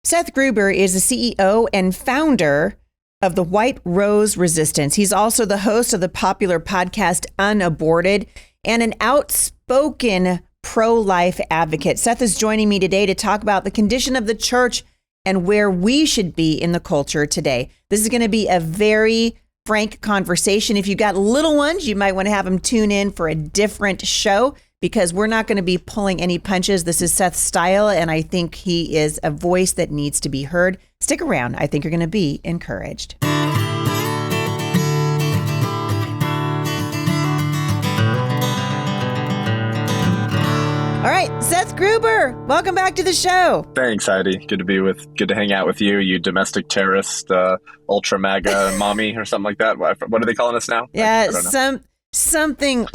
Seth Gruber is the CEO and founder of the White Rose Resistance. He's also the host of the popular podcast Unaborted and an outspoken pro-life advocate. Seth is joining me today to talk about the condition of the church and where we should be in the culture today. This is going to be a very frank conversation. If you've got little ones, you might want to have them tune in for a different show because we're not going to be pulling any punches. This is Seth's style, and I think he is a voice that needs to be heard. Stick around. I think you're going to be encouraged. All right, Seth Gruber, welcome back to the show. Thanks, Heidi. Good to hang out with you, you domestic terrorist, ultra MAGA mommy or something like that. What are they calling us now? Yeah, something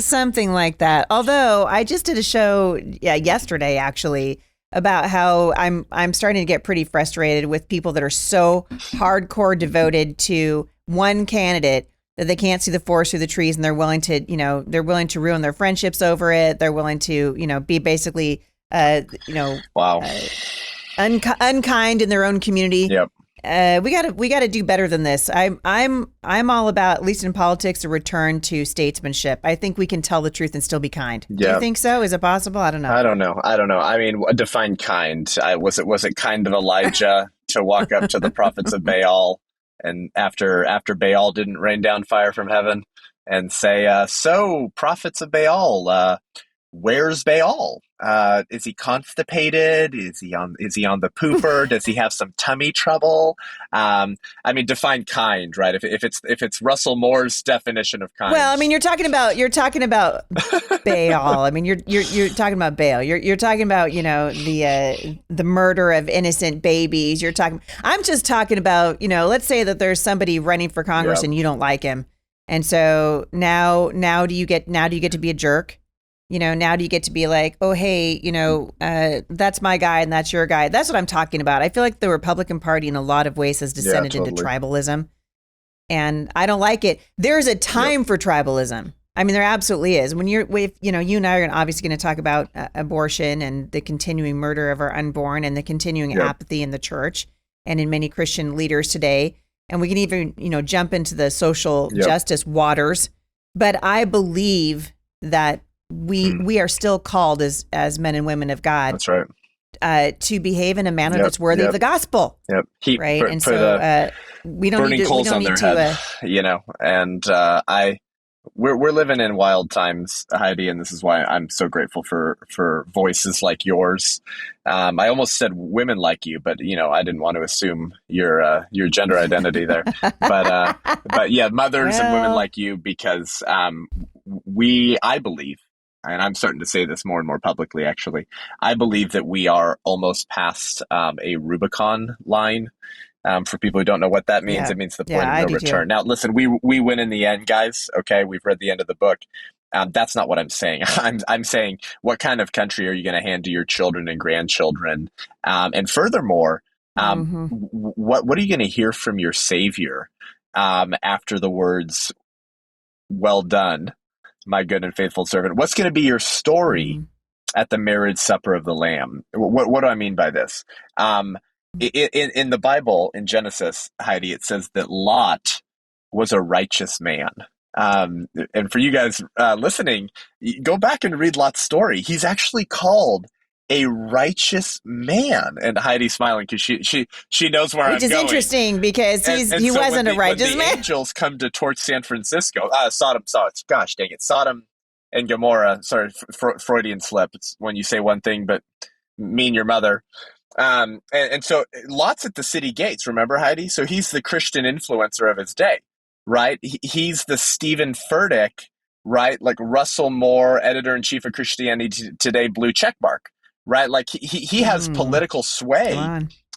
like that. Although I just did a show yesterday actually about how I'm starting to get pretty frustrated with people that are so hardcore devoted to one candidate that they can't see the forest through the trees, and they're willing to ruin their friendships over it. They're willing to, be basically, unkind in their own community. Yep. We gotta do better than this. I'm all about, at least in politics, a return to statesmanship. I think we can tell the truth and still be kind. Yep. Do you think so? Is it possible? I don't know. I don't know. I mean, define kind. Was it kind of Elijah to walk up to the prophets of Baal? And after Baal didn't rain down fire from heaven and say, so prophets of Baal, where's Baal? Is he constipated? Is he on the pooper? Does he have some tummy trouble? I mean, define kind, right? If it's Russell Moore's definition of kind. Well, I mean, you're talking about Baal. I mean, you're talking about Baal. You're talking about, the murder of innocent babies. I'm just talking about, let's say that there's somebody running for Congress and you don't like him. And so now do you get to be a jerk? Now do you get to be like, oh, hey, that's my guy and that's your guy. That's what I'm talking about. I feel like the Republican Party in a lot of ways has descended into tribalism. And I don't like it. There's a time for tribalism. I mean, there absolutely is. When you and I are obviously going to talk about abortion and the continuing murder of our unborn and the continuing apathy in the church and in many Christian leaders today. And we can even, jump into the social justice waters. But I believe that we are still called as men and women of God. That's right. To behave in a manner that's worthy of the gospel. Yep. Right. And so we don't need to. Coals on their head, And we're living in wild times, Heidi, and this is why I'm so grateful for voices like yours. I almost said women like you, but I didn't want to assume your gender identity there. But yeah, mothers and women like you, because I believe. And I'm starting to say this more and more publicly, actually. I believe that we are almost past a Rubicon line. For people who don't know what that means, it means the point of no return. Now, listen, we win in the end, guys. Okay, we've read the end of the book. That's not what I'm saying. I'm saying, what kind of country are you going to hand to your children and grandchildren? And furthermore, what are you going to hear from your Savior after the words, "Well done, my good and faithful servant"? What's going to be your story at the marriage supper of the Lamb? What do I mean by this? In the Bible, in Genesis, Heidi, it says that Lot was a righteous man. And for you guys listening, go back and read Lot's story. He's actually called a righteous man. And Heidi's smiling because she knows where I'm going. Which is interesting because he wasn't a righteous man. When the angels come to torch San Francisco, Sodom and Gomorrah. Sorry, Freudian slip. It's when you say one thing but mean your mother. And so Lot's at the city gates, remember, Heidi? So he's the Christian influencer of his day, right? He's the Stephen Furtick, right? Like Russell Moore, editor-in-chief of Christianity Today, blue checkmark, right? Like he has political sway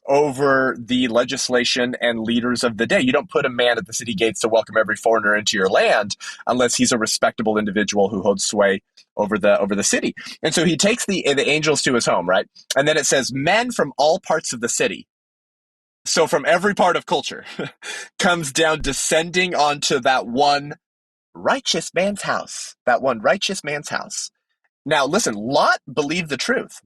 over the legislation and leaders of the day. You don't put a man at the city gates to welcome every foreigner into your land unless he's a respectable individual who holds sway over the city. And so he takes the angels to his home, right? And then it says men from all parts of the city. So from every part of culture comes down, descending onto that one righteous man's house. Now, listen, Lot believed the truth.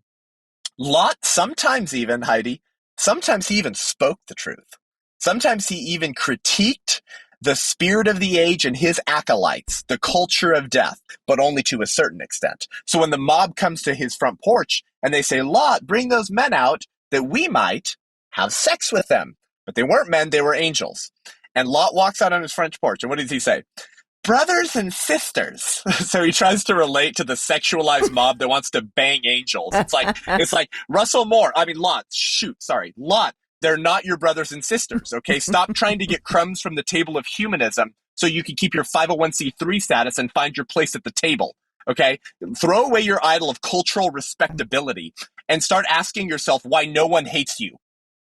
Lot sometimes even, Heidi, Sometimes he even spoke the truth. Sometimes he even critiqued the spirit of the age and his acolytes, the culture of death, but only to a certain extent. So when the mob comes to his front porch and they say, Lot, bring those men out that we might have sex with them. But they weren't men, they were angels. And Lot walks out on his front porch, and what does he say? Brothers and sisters. So he tries to relate to the sexualized mob that wants to bang angels. It's like Lot, they're not your brothers and sisters, okay? Stop trying to get crumbs from the table of humanism so you can keep your 501c3 status and find your place at the table, okay? Throw away your idol of cultural respectability and start asking yourself why no one hates you.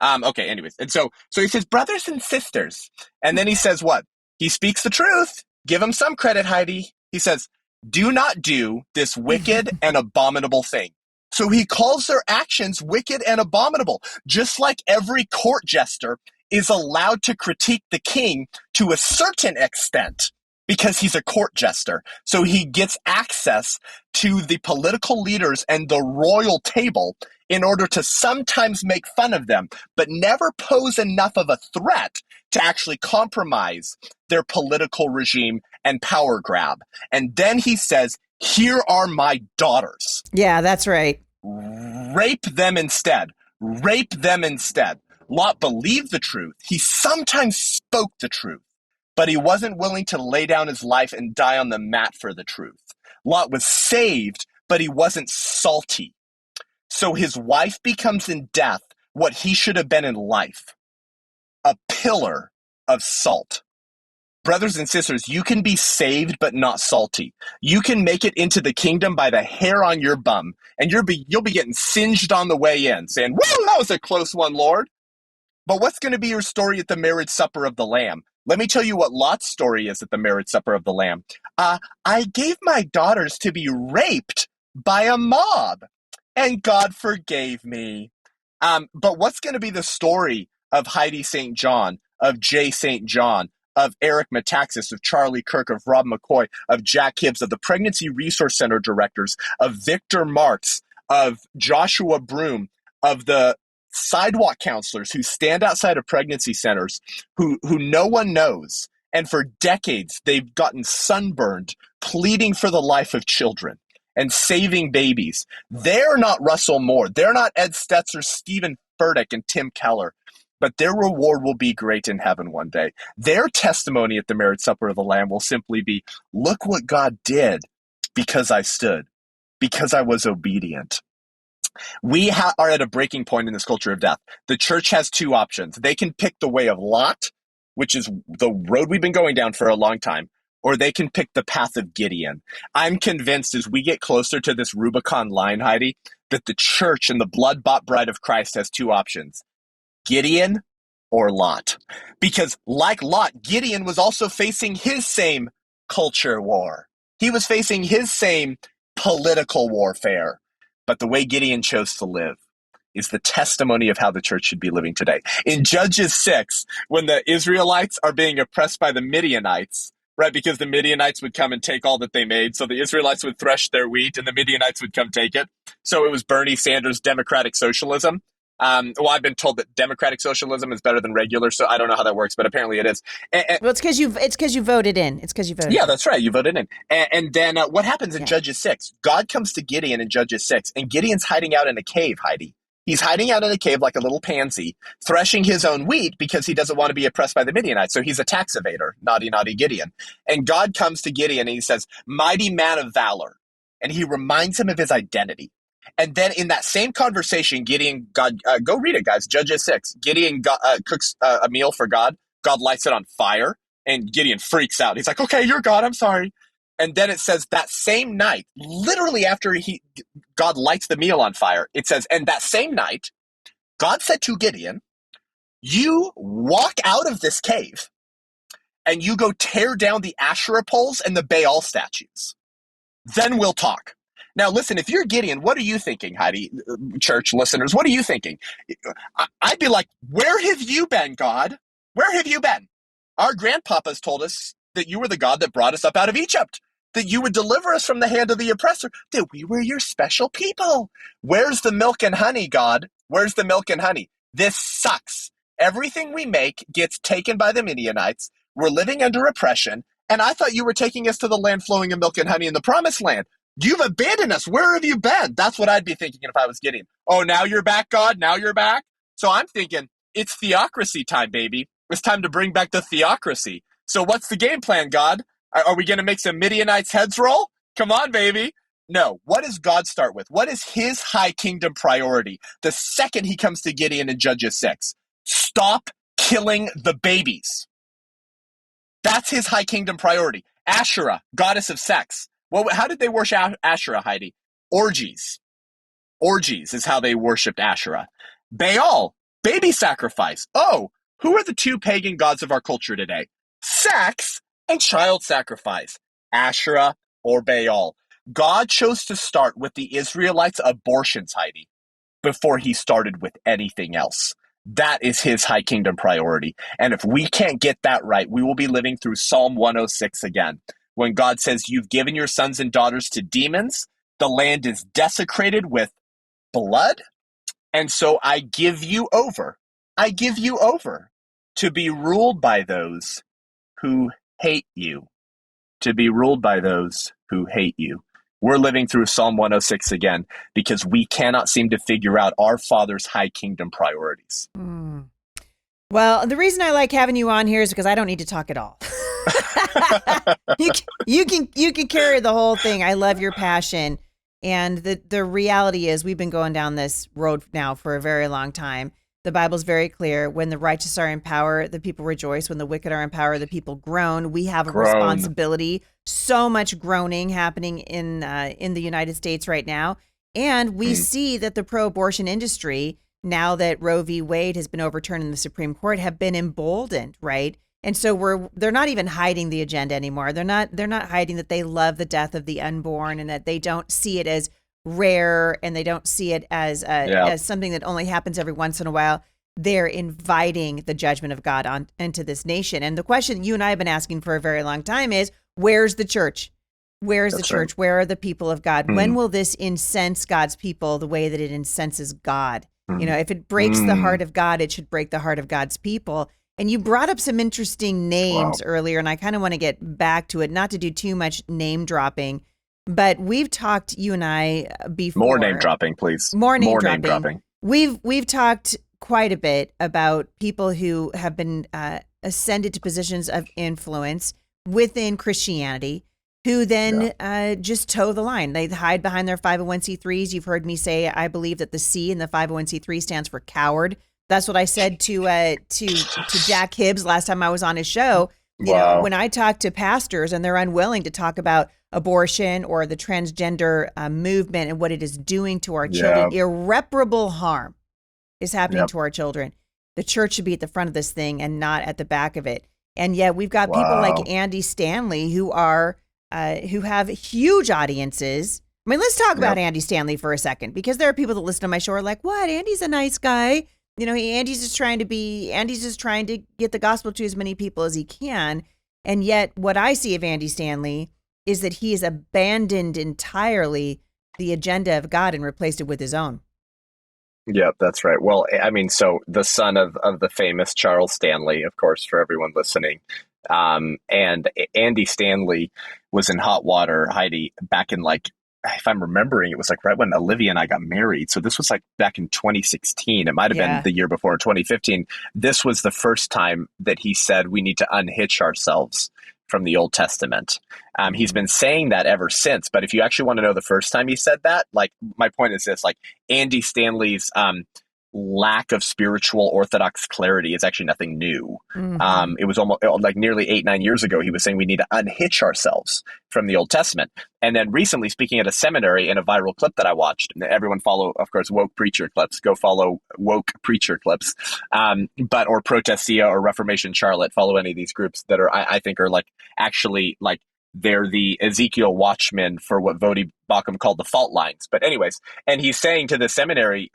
Okay, anyways. And so he says, brothers and sisters. And then he says what? He speaks the truth. Give him some credit, Heidi. He says, do not do this wicked and abominable thing. So he calls their actions wicked and abominable, just like every court jester is allowed to critique the king to a certain extent because he's a court jester. So he gets access to the political leaders and the royal table in order to sometimes make fun of them, but never pose enough of a threat to actually compromise their political regime and power grab. And then he says, here are my daughters. Yeah, that's right. Rape them instead. Rape them instead. Lot believed the truth. He sometimes spoke the truth, but he wasn't willing to lay down his life and die on the mat for the truth. Lot was saved, but he wasn't salty. So his wife becomes in death what he should have been in life, a pillar of salt. Brothers and sisters, you can be saved but not salty. You can make it into the kingdom by the hair on your bum, and you'll be getting singed on the way in, saying, woo, that was a close one, Lord. But what's going to be your story at the marriage supper of the Lamb? Let me tell you what Lot's story is at the marriage supper of the Lamb. I gave my daughters to be raped by a mob, and God forgave me. But what's going to be the story of Heidi St. John, of Jay St. John, of Eric Metaxas, of Charlie Kirk, of Rob McCoy, of Jack Hibbs, of the Pregnancy Resource Center directors, of Victor Marks, of Joshua Broom, of the sidewalk counselors who stand outside of pregnancy centers who no one knows. And for decades, they've gotten sunburned, pleading for the life of children and saving babies. They're not Russell Moore. They're not Ed Stetzer, Stephen Furtick, and Tim Keller. But their reward will be great in heaven one day. Their testimony at the marriage supper of the Lamb will simply be, look what God did because I stood, because I was obedient. We are at a breaking point in this culture of death. The church has two options. They can pick the way of Lot, which is the road we've been going down for a long time, or they can pick the path of Gideon. I'm convinced as we get closer to this Rubicon line, Heidi, that the church and the blood-bought bride of Christ has two options. Gideon or Lot. Because like Lot, Gideon was also facing his same culture war. He was facing his same political warfare. But the way Gideon chose to live is the testimony of how the church should be living today. In Judges 6, when the Israelites are being oppressed by the Midianites, right, because the Midianites would come and take all that they made, so the Israelites would thresh their wheat and the Midianites would come take it. So it was Bernie Sanders' democratic socialism. Well, I've been told that democratic socialism is better than regular, so I don't know how that works, but apparently it is. Well, it's because you voted in. It's because you voted. Yeah, that's right. You voted in. And then what happens in Judges 6? God comes to Gideon in Judges 6, and Gideon's hiding out in a cave, Heidi. He's hiding out in a cave like a little pansy, threshing his own wheat because he doesn't want to be oppressed by the Midianites. So he's a tax evader, naughty, naughty Gideon. And God comes to Gideon and he says, mighty man of valor. And he reminds him of his identity. And then in that same conversation, Gideon, go read it, guys, Judges 6. Gideon cooks a meal for God. God lights it on fire, and Gideon freaks out. He's like, okay, you're God, I'm sorry. And then it says that same night, literally after God lights the meal on fire, it says, and that same night, God said to Gideon, you walk out of this cave, and you go tear down the Asherah poles and the Baal statues. Then we'll talk. Now, listen, if you're Gideon, what are you thinking, Heidi, church listeners? What are you thinking? I'd be like, where have you been, God? Where have you been? Our grandpapas told us that you were the God that brought us up out of Egypt, that you would deliver us from the hand of the oppressor, that we were your special people. Where's the milk and honey, God? Where's the milk and honey? This sucks. Everything we make gets taken by the Midianites. We're living under oppression. And I thought you were taking us to the land flowing in milk and honey in the promised land. You've abandoned us. Where have you been? That's what I'd be thinking if I was Gideon. Oh, now you're back, God? Now you're back? So I'm thinking, it's theocracy time, baby. It's time to bring back the theocracy. So what's the game plan, God? Are we going to make some Midianites heads roll? Come on, baby. No. What does God start with? What is his high kingdom priority? The second he comes to Gideon in Judges 6, stop killing the babies. That's his high kingdom priority. Asherah, goddess of sex. Well, how did they worship Asherah, Heidi? Orgies. Orgies is how they worshipped Asherah. Baal, baby sacrifice. Oh, who are the two pagan gods of our culture today? Sex and child sacrifice. Asherah or Baal. God chose to start with the Israelites' abortions, Heidi, before he started with anything else. That is his high kingdom priority. And if we can't get that right, we will be living through Psalm 106 again. When God says, you've given your sons and daughters to demons, the land is desecrated with blood, and so I give you over. I give you over to be ruled by those who hate you. To be ruled by those who hate you. We're living through Psalm 106 again because we cannot seem to figure out our Father's high kingdom priorities. Well, the reason I like having you on here is because I don't need to talk at all. you can carry the whole thing. I love your passion. And the reality is we've been going down this road now for a very long time. The Bible's very clear. When the righteous are in power, the people rejoice. When the wicked are in power, the people groan. We have a responsibility. So much groaning happening in the United States right now. And we see that the pro-abortion industry, now that Roe v. Wade has been overturned in the Supreme Court, have been emboldened, right? And so they're not even hiding the agenda anymore. They're not hiding that they love the death of the unborn and that they don't see it as rare and they don't see it as something that only happens every once in a while. They're inviting the judgment of God into this nation. And the question you and I have been asking for a very long time is, where's the church? Where's the church? Right. Where are the people of God? When will this incense God's people the way that it incenses God? You know, if it breaks the heart of God, it should break the heart of God's people. And you brought up some interesting names earlier, and I kind of want to get back to it, not to do too much name dropping, but we've talked, you and I, before. More name dropping, please. More name dropping. We've talked quite a bit about people who have been ascended to positions of influence within Christianity, who then just toe the line. They hide behind their 501c3s. You've heard me say, I believe that the C in the 501c3 stands for coward. That's what I said to Jack Hibbs last time I was on his show. You know, when I talk to pastors and they're unwilling to talk about abortion or the transgender movement and what it is doing to our children, irreparable harm is happening to our children. The church should be at the front of this thing and not at the back of it. And yet we've got people like Andy Stanley who have huge audiences. I mean, let's talk about Andy Stanley for a second, because there are people that listen to my show are like, what? Andy's a nice guy. You know, Andy's just trying to get the gospel to as many people as he can. And yet what I see of Andy Stanley is that he has abandoned entirely the agenda of God and replaced it with his own. Yeah, that's right. Well, I mean, so the son of the famous Charles Stanley, of course, for everyone listening. And Andy Stanley was in hot water, Heidi, back in if I'm remembering, it was right when Olivia and I got married. So this was back in 2016. It might have been the year before, 2015. This was the first time that he said we need to unhitch ourselves from the Old Testament. He's been saying that ever since. But if you actually want to know the first time he said that, my point is this, Andy Stanley's lack of spiritual orthodox clarity is actually nothing new. It was almost nearly 8-9 years ago. He was saying we need to unhitch ourselves from the Old Testament. And then recently, speaking at a seminary in a viral clip that I watched, and everyone follow, of course, woke preacher clips. Go follow woke preacher clips, or Protestia or Reformation Charlotte. Follow any of these groups that are, I think, are actually they're the Ezekiel watchmen for what Vodi Bakum called the fault lines. But anyways, and he's saying to the seminary,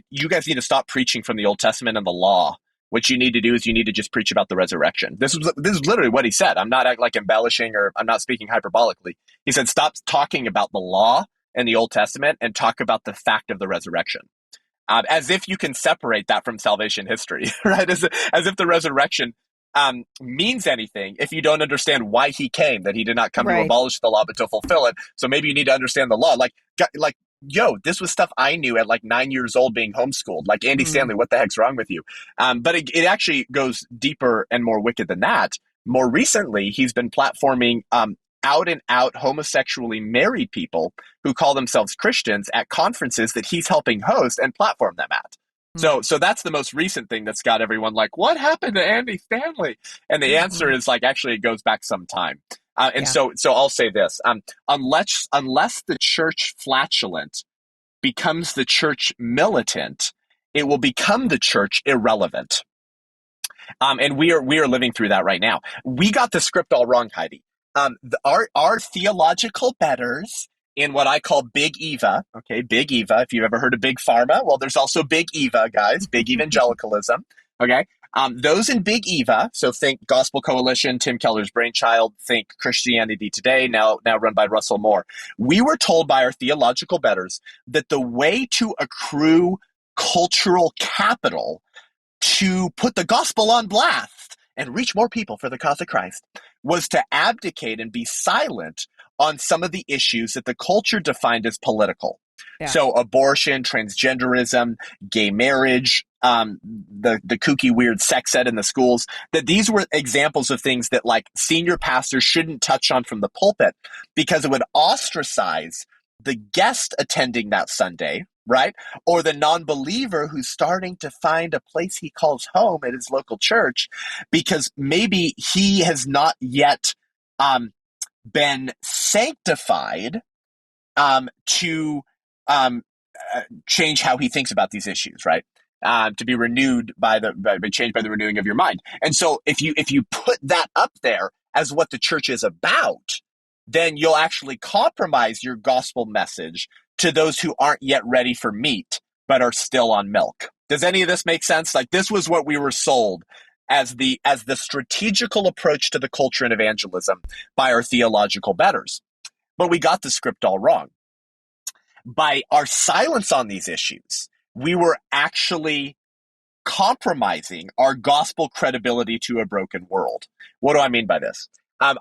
you guys need to stop preaching from the Old Testament and the law. What you need to do is you need to just preach about the resurrection. This is literally what he said. I'm not embellishing, or I'm not speaking hyperbolically. He said, stop talking about the law and the Old Testament and talk about the fact of the resurrection. as if you can separate that from salvation history, right? As if the resurrection means anything if you don't understand why he came, that he did not come to Right. abolish the law, but to fulfill it. So maybe you need to understand the law. Like, yo, this was stuff I knew at like 9 years old being homeschooled. Like, Andy Mm. Stanley, what the heck's wrong with you? But it actually goes deeper and more wicked than that. More recently, he's been platforming out and out homosexually married people who call themselves Christians at conferences that he's helping host and platform them at. Mm. So that's the most recent thing that's got everyone like, what happened to Andy Stanley? And the answer Mhm. is like, actually, it goes back some time. And Yeah. so I'll say this: unless the church flatulent becomes the church militant, it will become the church irrelevant. And we are living through that right now. We got the script all wrong, Heidi. Our theological betters in what I call Big Eva, okay, Big Eva. If you've ever heard of Big Pharma, well, there's also Big Eva, guys, Big evangelicalism, okay? Those in Big Eva, so think Gospel Coalition, Tim Keller's brainchild, think Christianity Today, now run by Russell Moore. We were told by our theological betters that the way to accrue cultural capital to put the gospel on blast and reach more people for the cause of Christ was to abdicate and be silent on some of the issues that the culture defined as political. Yeah. So abortion, transgenderism, gay marriage, the kooky weird sex ed in the schools, that these were examples of things that like senior pastors shouldn't touch on from the pulpit because it would ostracize the guest attending that Sunday, right? Or the non-believer who's starting to find a place he calls home at his local church because maybe he has not yet been sanctified to change how he thinks about these issues, right? To be renewed by changed by the renewing of your mind. And so if you put that up there as what the church is about, then you'll actually compromise your gospel message to those who aren't yet ready for meat but are still on milk. Does any of this make sense? Like, this was what we were sold as the strategical approach to the culture and evangelism by our theological betters. But we got the script all wrong. By our silence on these issues, we were actually compromising our gospel credibility to a broken world. What do I mean by this?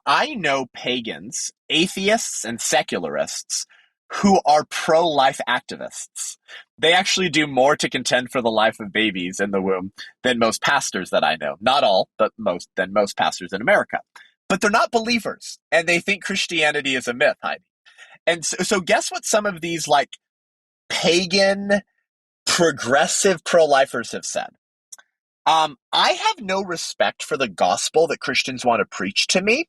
I know pagans, atheists, and secularists who are pro-life activists. They actually do more to contend for the life of babies in the womb than most pastors that I know. Not all, but than most pastors in America. But they're not believers, and they think Christianity is a myth, Heidi. And so guess what some of these like pagan progressive pro-lifers have said? I have no respect for the gospel that Christians want to preach to me.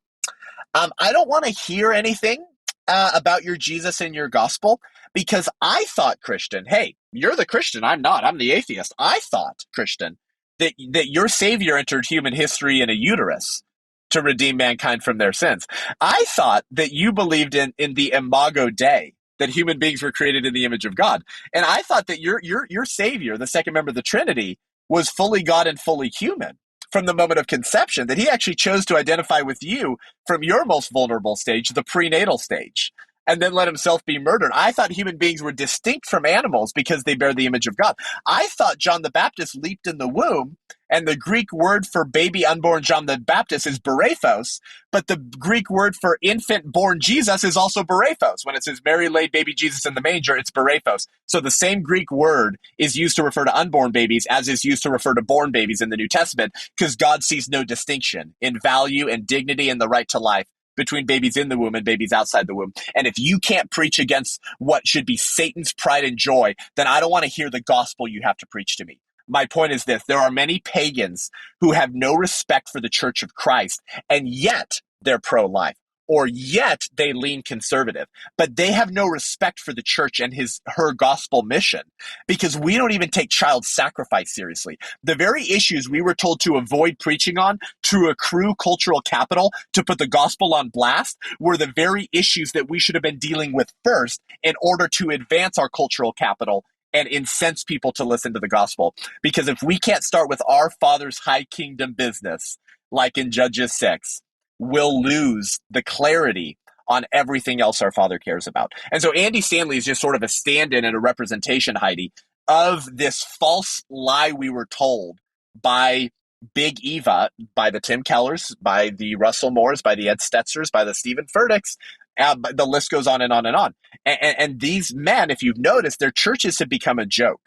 I don't want to hear anything about your Jesus and your gospel because I thought, Christian, hey, you're the Christian. I'm not. I'm the atheist. I thought, Christian, that your Savior entered human history in a uterus to redeem mankind from their sins. I thought that you believed in the imago Dei, that human beings were created in the image of God. And I thought that your Savior, the second member of the Trinity, was fully God and fully human from the moment of conception, that he actually chose to identify with you from your most vulnerable stage, the prenatal stage, and then let himself be murdered. I thought human beings were distinct from animals because they bear the image of God. I thought John the Baptist leaped in the womb, and the Greek word for baby unborn John the Baptist is berephos, but the Greek word for infant born Jesus is also berephos. When it says Mary laid baby Jesus in the manger, it's berephos. So the same Greek word is used to refer to unborn babies as is used to refer to born babies in the New Testament, because God sees no distinction in value and dignity and the right to life between babies in the womb and babies outside the womb. And if you can't preach against what should be Satan's pride and joy, then I don't want to hear the gospel you have to preach to me. My point is this: there are many pagans who have no respect for the Church of Christ, and yet they're pro-life, or yet they lean conservative, but they have no respect for the church and her gospel mission, because we don't even take child sacrifice seriously. The very issues we were told to avoid preaching on, to accrue cultural capital, to put the gospel on blast, were the very issues that we should have been dealing with first in order to advance our cultural capital and incense people to listen to the gospel. Because if we can't start with our Father's high kingdom business, like in Judges 6, we'll lose the clarity on everything else our Father cares about. And so Andy Stanley is just sort of a stand-in and a representation, Heidi, of this false lie we were told by Big Eva, by the Tim Kellers, by the Russell Moores, by the Ed Stetzers, by the Stephen Furticks. The list goes on and on and on. And these men, if you've noticed, their churches have become a joke.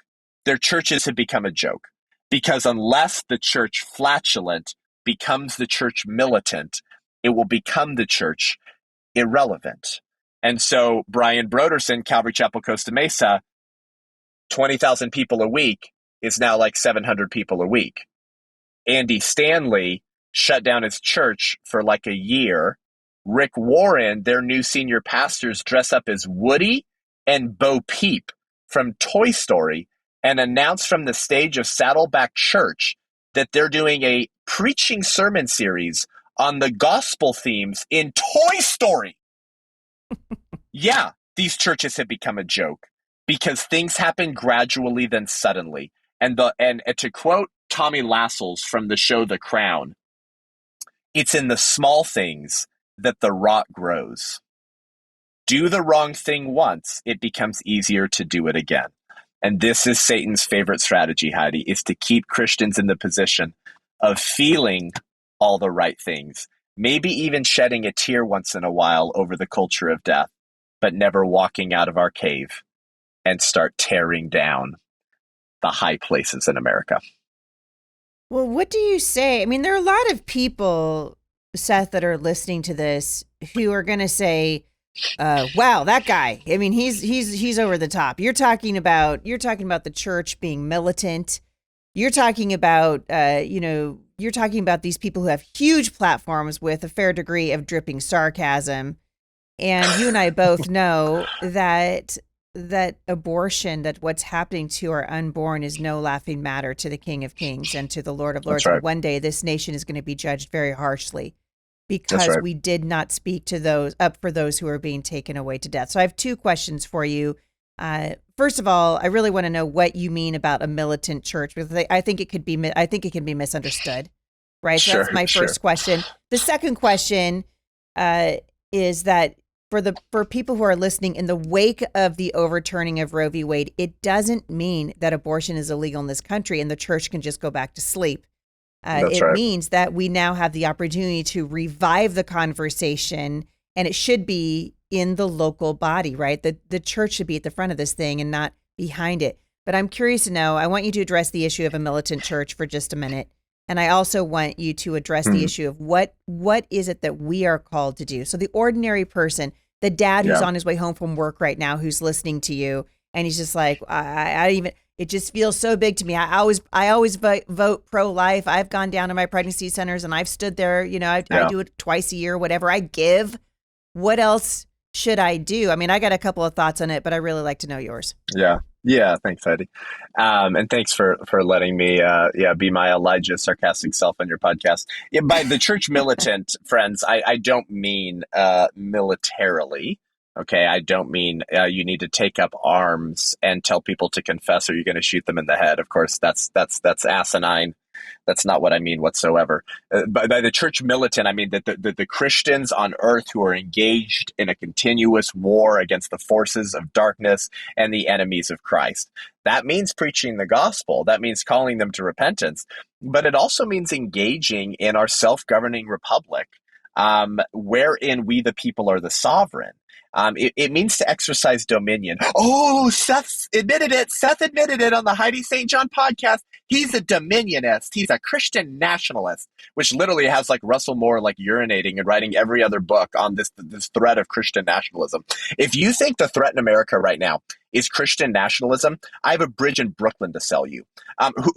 Their churches have become a joke because unless the church flatulent becomes the church militant, it will become the church irrelevant. And so Brian Broderson, Calvary Chapel, Costa Mesa, 20,000 people a week is now like 700 people a week. Andy Stanley shut down his church for like a year. Rick Warren, their new senior pastors, dress up as Woody and Bo Peep from Toy Story and announce from the stage of Saddleback Church that they're doing a preaching sermon series on the gospel themes in Toy Story. Yeah, these churches have become a joke because things happen gradually then suddenly. And to quote Tommy Lascelles from the show The Crown, it's in the small things that the rot grows. Do the wrong thing once, it becomes easier to do it again. And this is Satan's favorite strategy, Heidi, is to keep Christians in the position of feeling all the right things, maybe even shedding a tear once in a while over the culture of death, but never walking out of our cave and start tearing down the high places in America. Well, what do you say? I mean, there are a lot of people, Seth, that are listening to this who are going to say, wow, that guy, I mean, he's over the top. You're talking about the church being militant. You're talking about, you're talking about these people who have huge platforms with a fair degree of dripping sarcasm. And you and I both know that abortion, that what's happening to our unborn is no laughing matter to the King of Kings and to the Lord of Lords. Right. And one day this nation is going to be judged very harshly because we did not speak to those for those who are being taken away to death. So I have two questions for you. First of all, I really want to know what you mean about a militant church, because I think it can be misunderstood, right? So that's my first question. The second question is that for people who are listening, in the wake of the overturning of Roe v. Wade, it doesn't mean that abortion is illegal in this country and the church can just go back to sleep. It means that we now have the opportunity to revive the conversation, and it should be in the local body, right? The church should be at the front of this thing and not behind it. But I'm curious to know, I want you to address the issue of a militant church for just a minute. And I also want you to address the issue of what is it that we are called to do? So the ordinary person, the dad who's on his way home from work right now, who's listening to you, and he's just like, it just feels so big to me. I always vote pro-life. I've gone down to my pregnancy centers and I've stood there, I do it twice a year, whatever. I give. What else should I do? I mean, I got a couple of thoughts on it, but I really like to know yours. Yeah. Thanks, Heidi. And thanks for letting me, be my Elijah sarcastic self on your podcast. Yeah, by the church militant, friends, I don't mean militarily. Okay, I don't mean you need to take up arms and tell people to confess or you're going to shoot them in the head. Of course, that's asinine. That's not what I mean whatsoever. By the church militant, I mean that the Christians on earth who are engaged in a continuous war against the forces of darkness and the enemies of Christ. That means preaching the gospel. That means calling them to repentance. But it also means engaging in our self-governing republic, wherein we the people are the sovereign. It means to exercise dominion. Oh, Seth admitted it. Seth admitted it on the Heidi St. John podcast. He's a dominionist. He's a Christian nationalist, which literally has like Russell Moore like urinating and writing every other book on this threat of Christian nationalism. If you think the threat in America right now is Christian nationalism, I have a bridge in Brooklyn to sell you.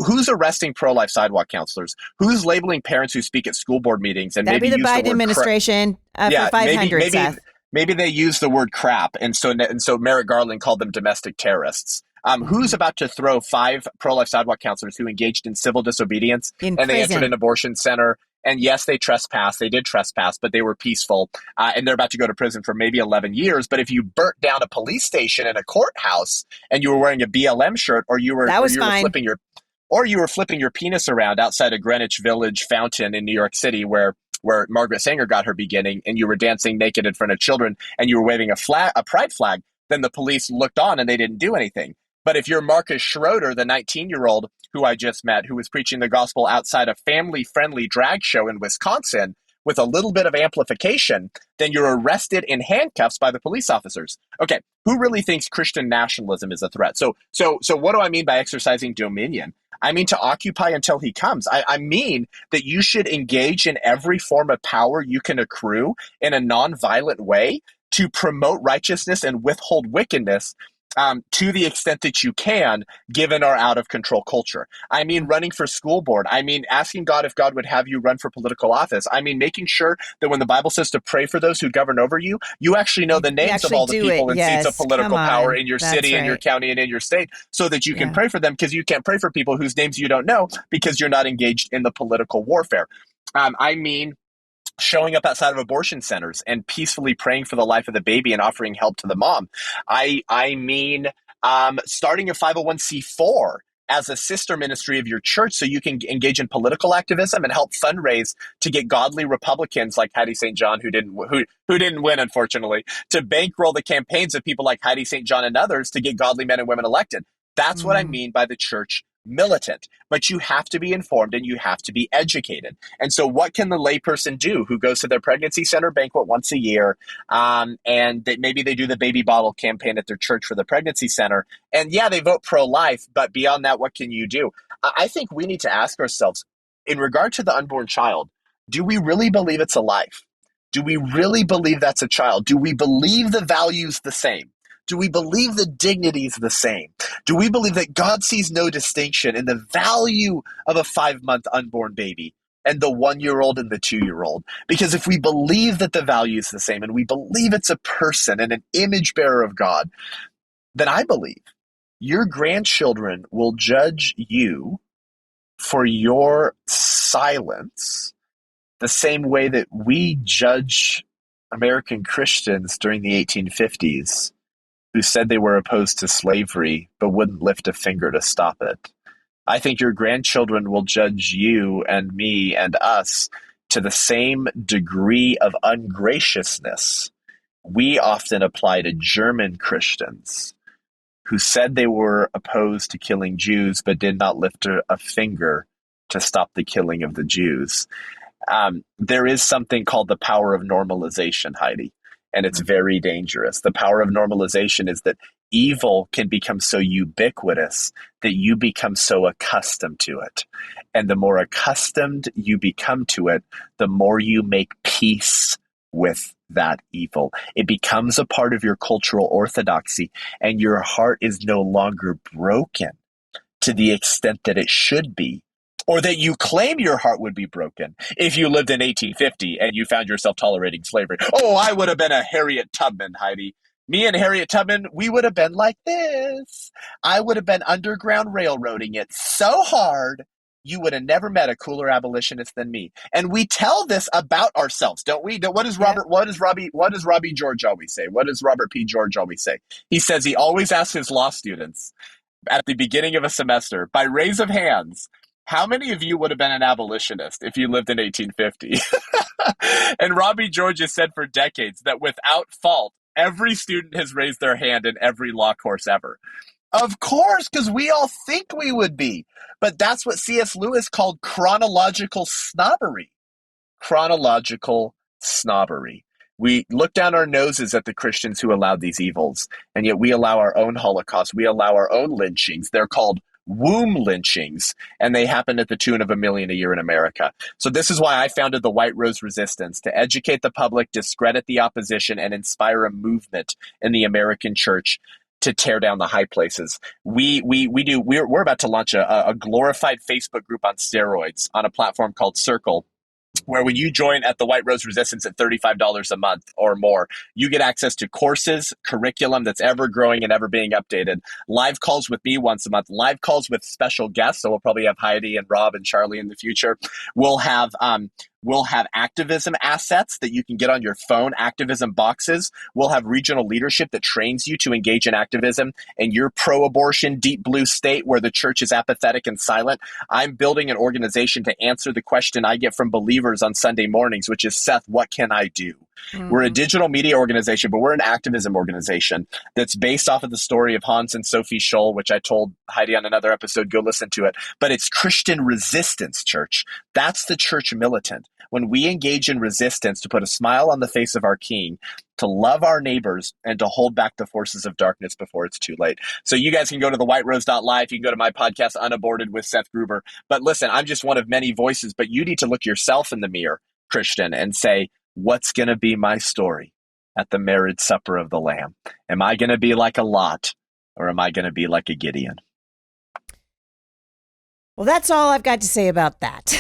Who's arresting pro-life sidewalk counselors? Who's labeling parents who speak at school board meetings and that'd maybe be the Biden administration for 500, Seth. Maybe they use the word crap, and so Merrick Garland called them domestic terrorists. Who's about to throw 5 pro-life sidewalk counselors who engaged in civil disobedience in and prison. They entered an abortion center? And yes, they trespassed. They did trespass, but they were peaceful. And they're about to go to prison for maybe 11 years. But if you burnt down a police station and a courthouse and you were wearing a BLM shirt or you were flipping your penis around outside a Greenwich Village fountain in New York City where Margaret Sanger got her beginning, and you were dancing naked in front of children and you were waving a pride flag, then the police looked on and they didn't do anything. But if you're Marcus Schroeder, the 19-year-old who I just met, who was preaching the gospel outside a family-friendly drag show in Wisconsin with a little bit of amplification, then you're arrested in handcuffs by the police officers. Okay, who really thinks Christian nationalism is a threat? So what do I mean by exercising dominion? I mean to occupy until he comes. I mean that you should engage in every form of power you can accrue in a nonviolent way to promote righteousness and withhold wickedness, to the extent that you can, given our out of control culture. I mean, running for school board. I mean, asking God if God would have you run for political office. I mean, making sure that when the Bible says to pray for those who govern over you, you actually know the names of all the people in seats of political power in your city, in your county, and in your state, so that you can pray for them, because you can't pray for people whose names you don't know because you're not engaged in the political warfare. I mean, showing up outside of abortion centers and peacefully praying for the life of the baby and offering help to the mom. I mean, starting a 501c4 as a sister ministry of your church so you can engage in political activism and help fundraise to get godly Republicans like Hattie St. John, who didn't win, unfortunately, to bankroll the campaigns of people like Hattie St. John and others to get godly men and women elected. That's what I mean by the church militant. But you have to be informed and you have to be educated. And so what can the layperson do who goes to their pregnancy center banquet once a year, and maybe they do the baby bottle campaign at their church for the pregnancy center, and yeah, they vote pro-life, but beyond that, what can you do? I think we need to ask ourselves, in regard to the unborn child, do we really believe it's a life? Do we really believe that's a child? Do we believe the value's the same? Do we believe the dignity's the same? Do we believe that God sees no distinction in the value of a 5-month unborn baby and the 1-year-old and the 2-year-old? Because if we believe that the value is the same and we believe it's a person and an image bearer of God, then I believe your grandchildren will judge you for your silence the same way that we judge American Christians during the 1850s who said they were opposed to slavery but wouldn't lift a finger to stop it. I think your grandchildren will judge you and me and us to the same degree of ungraciousness we often apply to German Christians who said they were opposed to killing Jews but did not lift a finger to stop the killing of the Jews. There is something called the power of normalization, Heidi, and it's very dangerous. The power of normalization is that evil can become so ubiquitous that you become so accustomed to it. And the more accustomed you become to it, the more you make peace with that evil. It becomes a part of your cultural orthodoxy, and your heart is no longer broken to the extent that it should be, or that you claim your heart would be broken if you lived in 1850 and you found yourself tolerating slavery. Oh, I would have been a Harriet Tubman, Heidi. Me and Harriet Tubman, we would have been like this. I would have been underground railroading it so hard, you would have never met a cooler abolitionist than me. And we tell this about ourselves, don't we? What does Robbie George always say? What does Robert P. George always say? He says he always asks his law students at the beginning of a semester, by raise of hands, how many of you would have been an abolitionist if you lived in 1850? And Robbie George has said for decades that without fault, every student has raised their hand in every law course ever. Of course, because we all think we would be. But that's what C.S. Lewis called chronological snobbery. Chronological snobbery. We look down our noses at the Christians who allowed these evils, and yet we allow our own Holocaust. We allow our own lynchings. They're called womb lynchings, and they happen at the tune of 1 million a year in America. So this is why I founded the White Rose Resistance, to educate the public, discredit the opposition, and inspire a movement in the American church to tear down the high places. We're about to launch a glorified Facebook group on steroids on a platform called Circle, where when you join at the White Rose Resistance at $35 a month or more, you get access to courses, curriculum that's ever growing and ever being updated, live calls with me once a month, live calls with special guests. So we'll probably have Heidi and Rob and Charlie in the future. We'll have activism assets that you can get on your phone, activism boxes. We'll have regional leadership that trains you to engage in activism in your pro-abortion, deep blue state where the church is apathetic and silent. I'm building an organization to answer the question I get from believers on Sunday mornings, which is, Seth, what can I do? We're a Mhm. digital media organization, but we're an activism organization that's based off of the story of Hans and Sophie Scholl, which I told Heidi on another episode. Go listen to it. But it's Christian resistance, church. That's the church militant. When we engage in resistance to put a smile on the face of our King, to love our neighbors, and to hold back the forces of darkness before it's too late. So you guys can go to thewhiterose.live. You can go to my podcast, Unaborted with Seth Gruber. But listen, I'm just one of many voices, but you need to look yourself in the mirror, Christian, and say, what's going to be my story at the marriage supper of the Lamb? Am I going to be like a Lot, or am I going to be like a Gideon? Well, that's all I've got to say about that.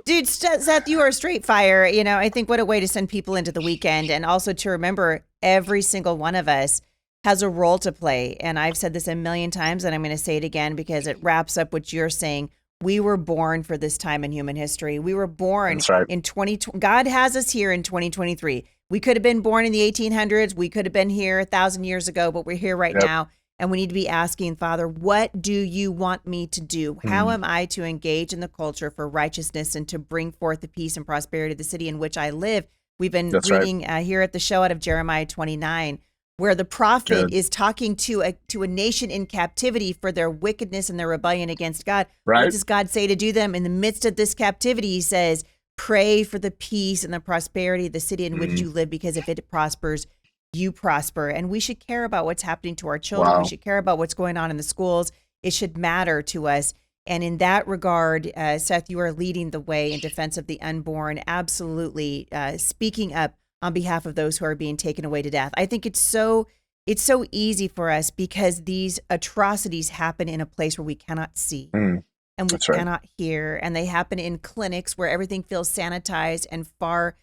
Dude, Seth, you are a straight fire. You know, I think what a way to send people into the weekend, and also to remember every single one of us has a role to play. And I've said this a million times, and I'm going to say it again because it wraps up what you're saying. We were born for this time in human history. We were born in 2020. God has us here in 2023. We could have been born in the 1800s. We could have been here 1,000 years ago, but we're here right now. And we need to be asking, Father, what do you want me to do? How am I to engage in the culture for righteousness and to bring forth the peace and prosperity of the city in which I live? We've been reading here at the show out of Jeremiah 29, where the prophet is talking to a nation in captivity for their wickedness and their rebellion against God. Right. What does God say to do them? In the midst of this captivity, he says, pray for the peace and the prosperity of the city in which you live, because if it prospers, you prosper. And we should care about what's happening to our children. Wow. We should care about what's going on in the schools. It should matter to us. And in that regard, Seth, you are leading the way in defense of the unborn, absolutely speaking up on behalf of those who are being taken away to death. I think it's so easy for us because these atrocities happen in a place where we cannot see and we cannot hear, and they happen in clinics where everything feels sanitized and far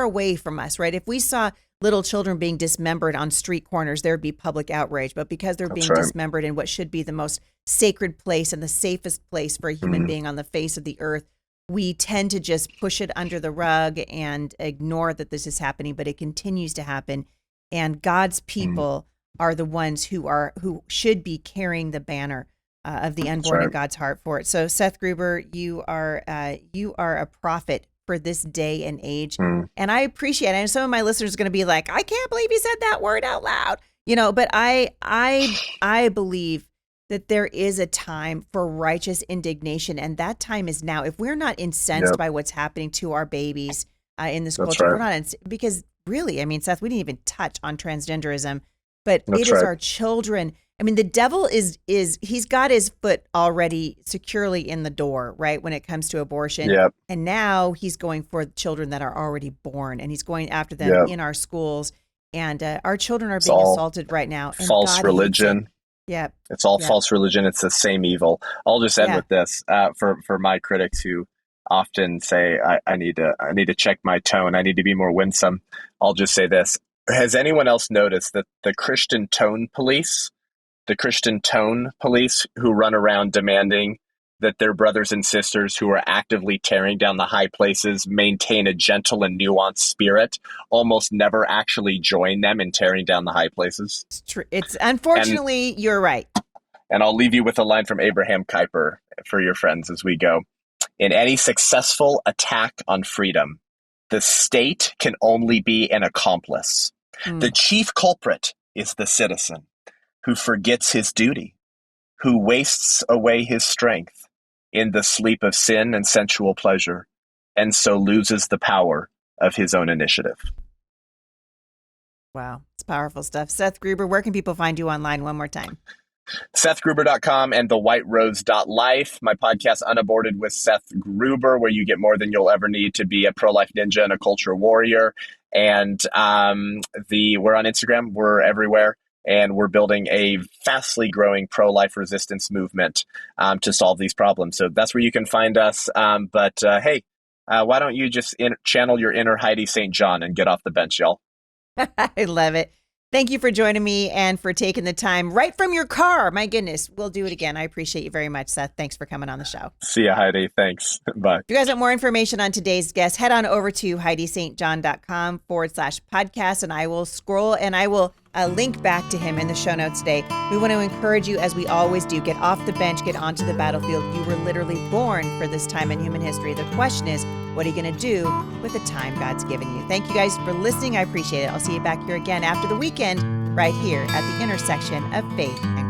away from us, right? If we saw little children being dismembered on street corners, there'd be public outrage. But because they're being dismembered in what should be the most sacred place and the safest place for a human being on the face of the earth, we tend to just push it under the rug and ignore that this is happening, but it continues to happen. And God's people are the ones who should be carrying the banner of the unborn in God's heart for it. So Seth Gruber, you are a prophet for this day and age. And I appreciate it. And some of my listeners are going to be like, I can't believe you said that word out loud. You know, but I believe that there is a time for righteous indignation, and that time is now. If we're not incensed by what's happening to our babies in this culture, we're not because really, I mean, Seth, we didn't even touch on transgenderism, but it is our children. I mean, the devil he's got his foot already securely in the door, right, when it comes to abortion. And now he's going for children that are already born, and he's going after them in our schools. And our children are being assaulted right now. And false religion. It's all false religion. It's the same evil. I'll just end with this for my critics who often say, I need to check my tone. I need to be more winsome. I'll just say this. Has anyone else noticed that the Christian tone police who run around demanding that their brothers and sisters who are actively tearing down the high places maintain a gentle and nuanced spirit, almost never actually join them in tearing down the high places? It's true. It's unfortunately, you're right. And I'll leave you with a line from Abraham Kuyper for your friends as we go. In any successful attack on freedom, the state can only be an accomplice. The chief culprit is the citizen who forgets his duty, who wastes away his strength in the sleep of sin and sensual pleasure, and so loses the power of his own initiative. Wow, it's powerful stuff. Seth Gruber, where can people find you online one more time? SethGruber.com and thewhiterose.life. My podcast, Unaborted with Seth Gruber, where you get more than you'll ever need to be a pro-life ninja and a culture warrior. And we're on Instagram. We're everywhere. And we're building a fastly growing pro-life resistance movement to solve these problems. So that's where you can find us. But hey, why don't you just channel your inner Heidi St. John and get off the bench, y'all? I love it. Thank you for joining me and for taking the time right from your car. My goodness, we'll do it again. I appreciate you very much, Seth. Thanks for coming on the show. See ya, Heidi. Thanks. Bye. If you guys want more information on today's guest, head on over to HeidiSt.John.com/podcast, and I will scroll and I will link back to him in the show notes today. We want to encourage you, as we always do, get off the bench, get onto the battlefield. You were literally born for this time in human history. The question is, what are you going to do with the time God's given you? Thank you guys for listening. I appreciate it. I'll see you back here again after the weekend, right here at the intersection of faith and